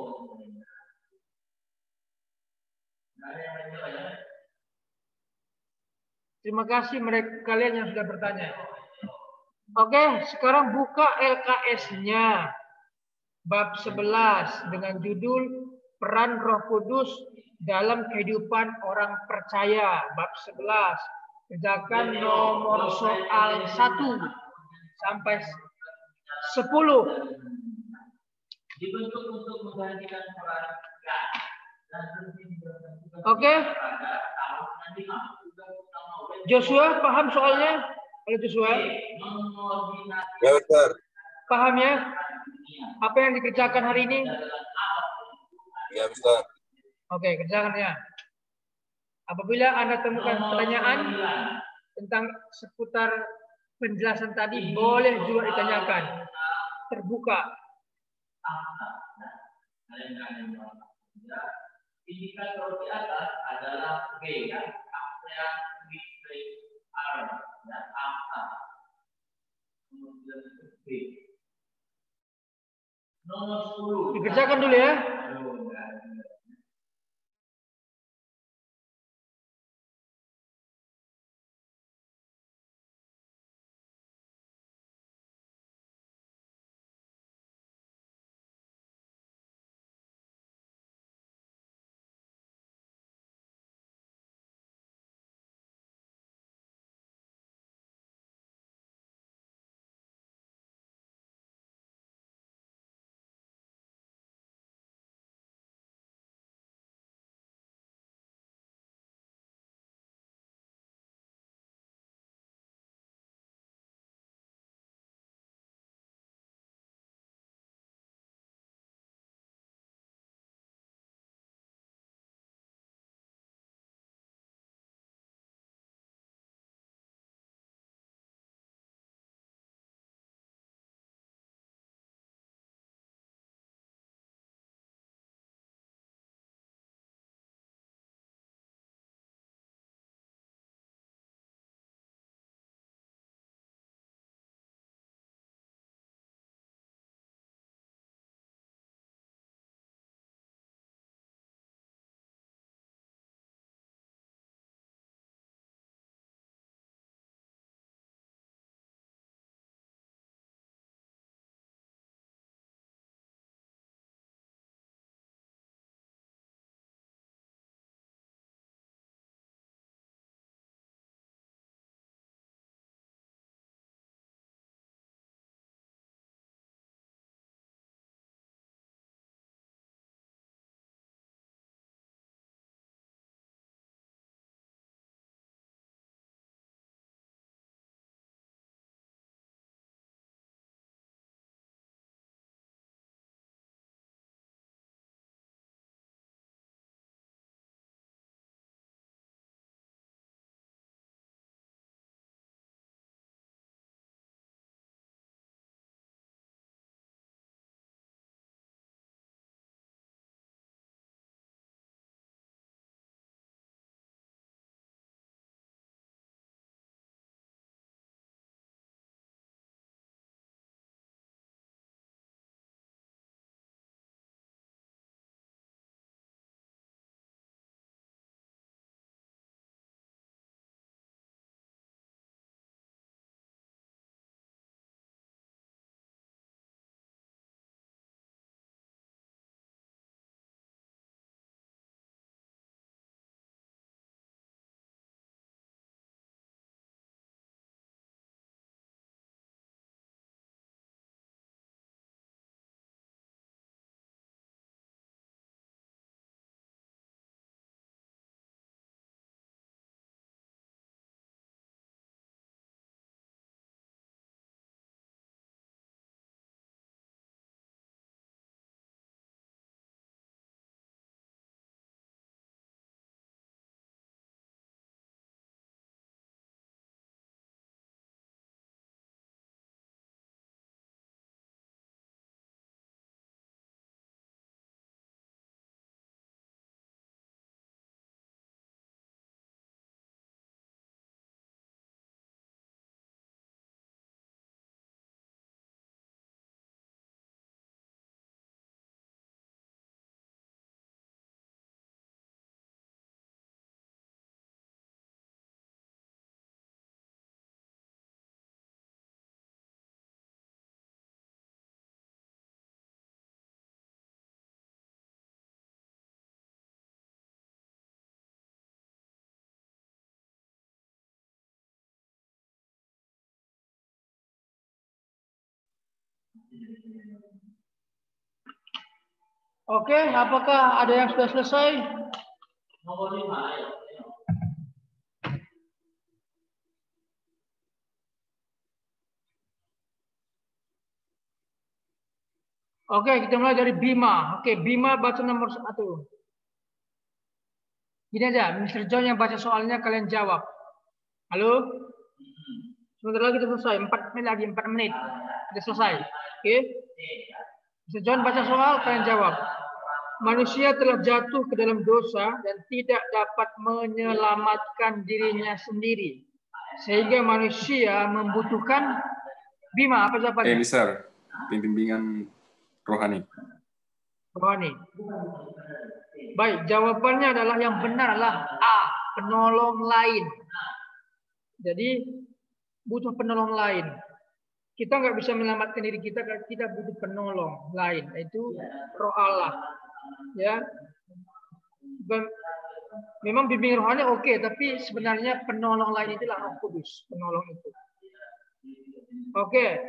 Speaker 1: Terima kasih mereka kalian yang sudah bertanya. Oke, sekarang buka LKS-nya. Bab 11 dengan judul Peran Roh Kudus dalam kehidupan orang percaya. Bab 11. Kerjakan nomor soal 1 sampai 10.
Speaker 6: Dibentuk untuk menggantikan peran
Speaker 1: Oke. Joshua paham soalnya? Halo Joshua.
Speaker 7: Ya, Ustaz.
Speaker 1: Paham ya? Apa yang dikerjakan hari ini?
Speaker 7: Ya, Ustaz.
Speaker 1: Oke, kerjakan ya. Apabila Anda temukan pertanyaan tentang seputar penjelasan tadi, boleh juga ditanyakan. Terbuka.
Speaker 6: Indikator di atas adalah B ya, area listrik R dan angka. Kemudian B. Nomor 10.
Speaker 1: Dikerjakan dulu ya. Oke, apakah ada yang sudah selesai?
Speaker 6: Nomor 5 ya.
Speaker 1: Oke, kita mulai dari Bima. Oke, Bima baca nomor 1. Gini aja, Mr. John yang baca soalnya, kalian jawab. Halo? Sebentar lagi kita selesai, 4 menit lagi, 4 menit. Kita selesai. Oke? Mr. John baca soal, kalian jawab. Manusia telah jatuh ke dalam dosa dan tidak dapat menyelamatkan dirinya sendiri. Sehingga manusia membutuhkan Bima, apa jawabannya?
Speaker 8: Mister, bimbingan rohani.
Speaker 1: Rohani. Baik, jawabannya adalah yang benar adalah A, penolong lain. Jadi butuh penolong lain. Kita nggak bisa menyelamatkan diri kita, kita butuh penolong lain, yaitu Roh Allah. Ya, memang bimbingan rohani oke, tapi sebenarnya penolong lain itulah Roh Kudus, penolong itu. Oke,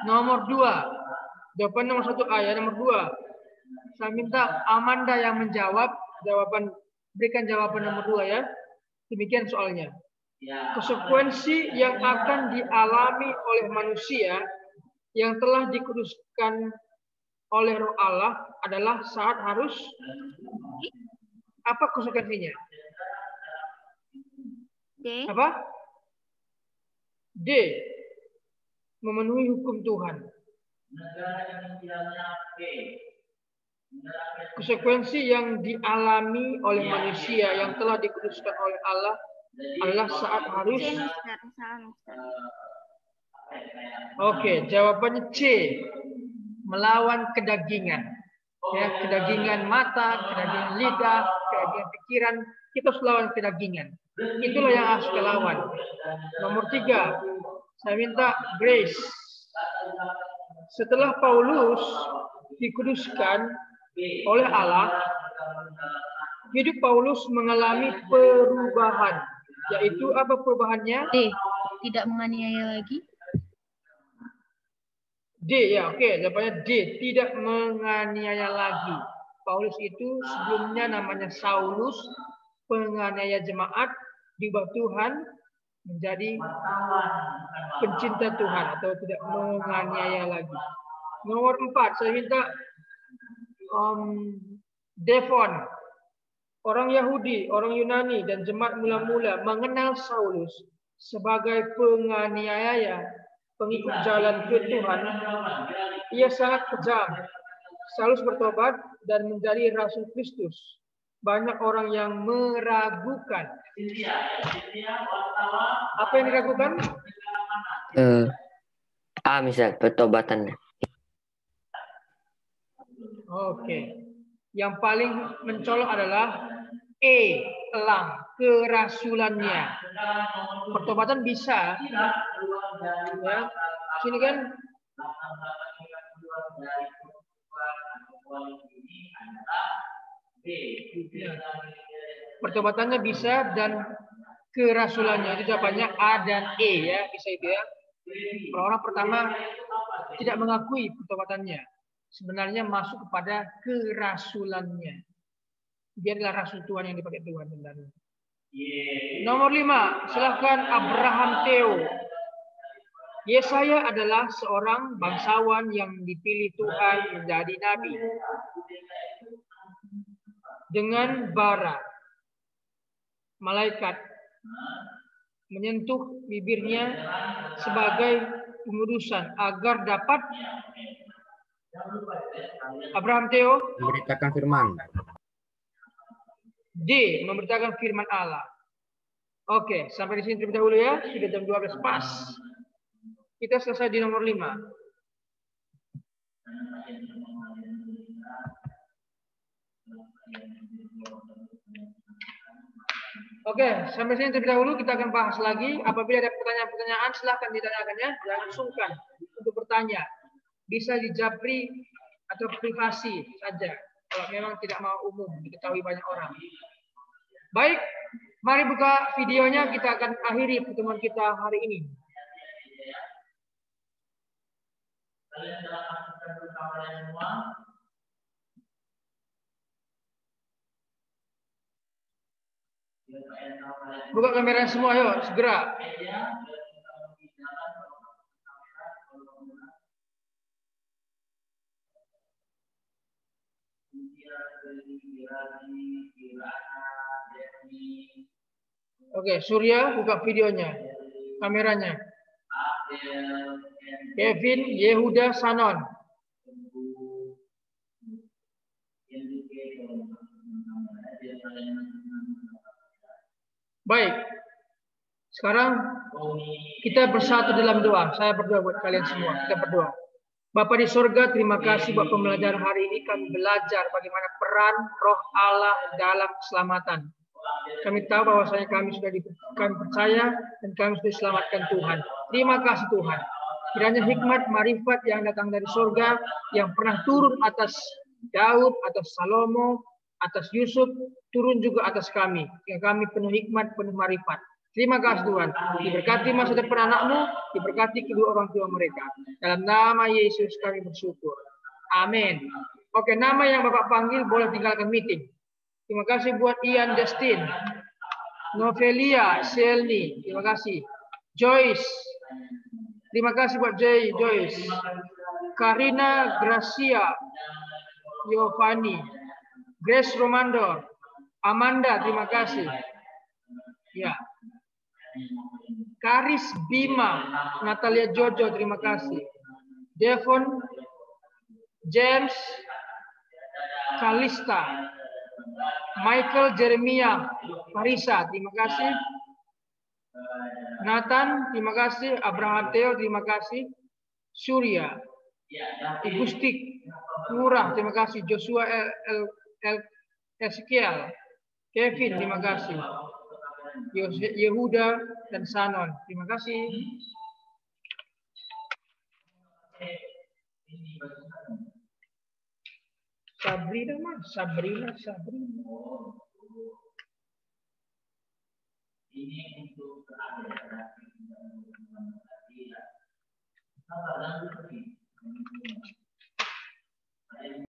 Speaker 1: nomor 2, jawaban nomor 1 A ya, nomor 2. Saya minta Amanda yang menjawab berikan jawaban nomor 2 ya. Demikian soalnya. Konsekuensi yang akan dialami oleh manusia yang telah dikuduskan oleh Roh Allah adalah saat harus apa konsekuensinya?
Speaker 2: D.
Speaker 1: Apa? D. Memenuhi hukum Tuhan. Konsekuensi yang dialami oleh manusia yang telah dikuduskan oleh Allah adalah saat harus. Oke, jawabannya C. Melawan kedagingan. Ya, kedagingan mata, kedagingan lidah, kedagingan pikiran, kita harus lawan kedagingan. Itulah yang harus kita lawan. Nomor 3, saya minta Grace. Setelah Paulus dikuduskan oleh Allah, hidup Paulus mengalami perubahan. Yaitu apa perubahannya?
Speaker 2: D. Tidak menganiaya lagi.
Speaker 1: D ya, oke. Jawabannya D. Tidak menganiaya lagi. Paulus itu sebelumnya namanya Saulus, penganiaya jemaat, diubah Tuhan menjadi pencinta Tuhan atau tidak menganiaya lagi. Nomor 4, saya minta Devon. Orang Yahudi, orang Yunani, dan jemaat mula-mula mengenal Saulus sebagai penganiaya, pengikut jalan ke Tuhan. Ia sangat kejam. Saulus bertobat dan menjadi Rasul Kristus. Banyak orang yang meragukan. Apa yang diragukan?
Speaker 5: Misal pertobatannya.
Speaker 1: Oke. Yang paling mencolok adalah E, elang, kerasulannya. Pertobatan bisa. Ya. Sini kan. Pertobatannya bisa dan kerasulannya itu jawabannya A dan E ya, bisa itu ya. Kalau orang pertama tidak mengakui pertobatannya, sebenarnya masuk kepada kerasulannya. Dia adalah rasul Tuhan yang dipakai Tuhan sebenarnya. Nomor 5, silakan Abraham Theo. Yesaya adalah seorang bangsawan yang dipilih Tuhan menjadi nabi. Dengan bara, malaikat menyentuh bibirnya sebagai pengudusan agar dapat Abraham Theo
Speaker 4: Memberitakan firman.
Speaker 1: D. Memberitakan firman Allah. Oke, sampai di sini terlebih dahulu ya. Sudah jam 12 pas. Kita selesai di nomor 5. Oke, sampai sini terlebih dahulu kita akan bahas lagi. Apabila ada pertanyaan-pertanyaan, silahkan ditanyakannya. Jangan sungkan untuk bertanya. Bisa di Japri atau privasi saja. Kalau memang tidak mau umum, diketahui banyak orang. Baik, mari buka videonya. Kita akan akhiri pertemuan kita hari ini. Buka kamera semua, ayo segera. Oke, Surya buka videonya, kameranya. Kevin, Yehuda, Sanon. Baik. Sekarang kita bersatu dalam doa. Saya berdoa buat kalian semua. Kita berdoa. Bapa di surga, terima kasih buat pembelajaran hari ini. Kami belajar bagaimana peran Roh Allah dalam keselamatan. Kami tahu bahwasanya kami percaya dan kami sudah diselamatkan Tuhan. Terima kasih Tuhan. Kiranya hikmat, marifat yang datang dari surga yang pernah turun atas Daud, atas Salomo, atas Yusuf, turun juga atas kami. Yang kami penuh hikmat, penuh marifat. Terima kasih Tuhan. Diberkati masa depan anakmu, diberkati kedua orang tua mereka. Dalam nama Yesus kami bersyukur. Amin. Oke, nama yang Bapak panggil boleh tinggalkan meeting. Terima kasih buat Ian Justin, Novelia, Selni, terima kasih. Joyce, terima kasih buat Joyce. Karina, Gracia, Giovanni, Grace Romando, Amanda, terima kasih. Ya. Karis Bima, Natalia Jojo, terima kasih. Devon, James, Kalista, Michael, Jeremia, Marisa, terima kasih. Nathan, terima kasih. Abraham Theo, terima kasih. Surya, Igustik, Murah, terima kasih. Joshua Ezekiel, Kevin, terima kasih. Yehuda dan Sanon, terima kasih. Sabrina. Ini untuk